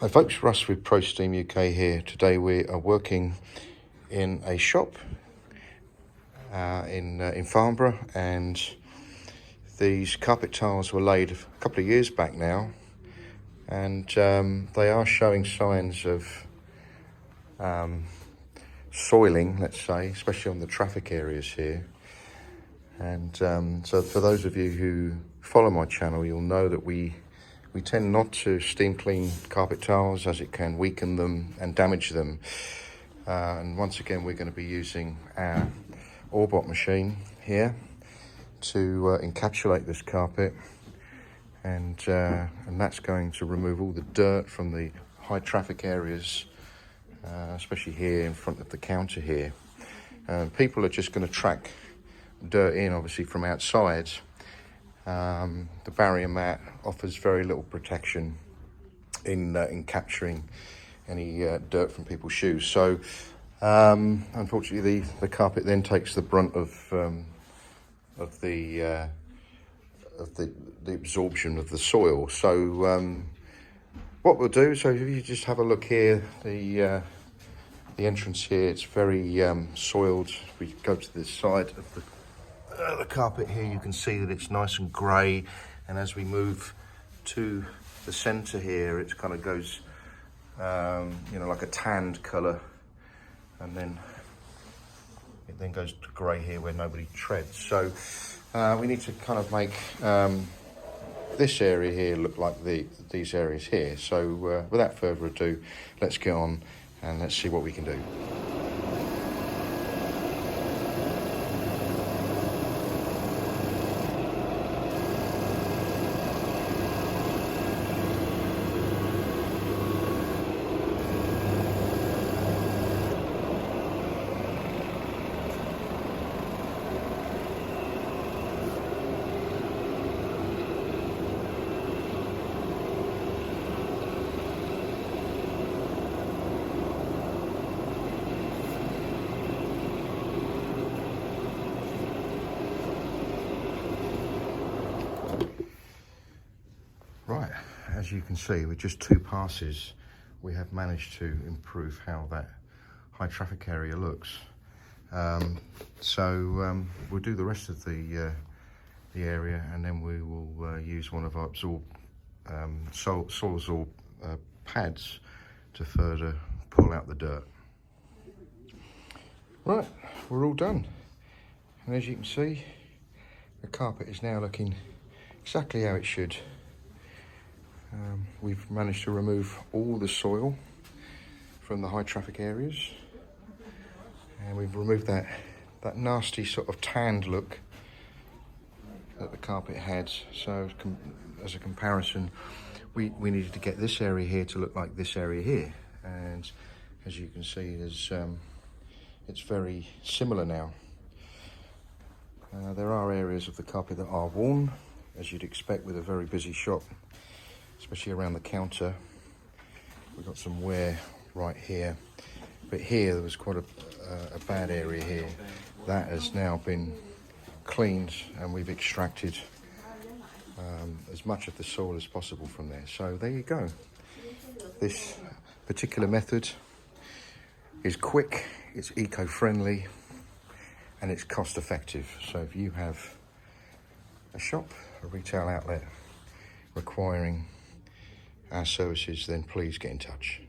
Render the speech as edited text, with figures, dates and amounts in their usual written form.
Hi folks, Russ with ProSteam UK here. Today we are working in a shop in Farnborough, and these carpet tiles were laid a couple of years back now, and they are showing signs of soiling, let's say, especially on the traffic areas here. And so for those of you who follow my channel, you'll know that we tend not to steam clean carpet tiles, as it can weaken them and damage them. And once again, we're going to be using our Orbot machine here to encapsulate this carpet, and that's going to remove all the dirt from the high traffic areas, especially here in front of the counter here. People are just going to track dirt in, obviously, from outside. The barrier mat offers very little protection in capturing any dirt from people's shoes. So unfortunately, the carpet then takes the brunt of the absorption of the soil. So what we'll do, so if you just have a look here, the entrance here, it's very soiled. If we go to the side of the carpet here, you can see that it's nice and grey, and as we move to the centre here, it kind of goes like a tanned colour, and then it then goes to grey here where nobody treads. So we need to kind of make this area here look like these areas here. So without further ado, let's get on and let's see what we can do. Right, as you can see, with just 2 passes, we have managed to improve how that high traffic area looks. So we'll do the rest of the area, and then we will use one of our soil absorb pads to further pull out the dirt. Right, we're all done, and as you can see, the carpet is now looking exactly how it should. We've managed to remove all the soil from the high traffic areas, and we've removed that nasty sort of tanned look that the carpet had. So as a comparison, we needed to get this area here to look like this area here, and as you can see, it's very similar now. There are areas of the carpet that are worn, as you'd expect with a very busy shop, especially around the counter. We've got some wear right here, but here there was quite a bad area here. That has now been cleaned, and we've extracted as much of the soil as possible from there. So there you go. This particular method is quick, it's eco-friendly, and it's cost-effective. So if you have a shop, a retail outlet requiring our services, then please get in touch.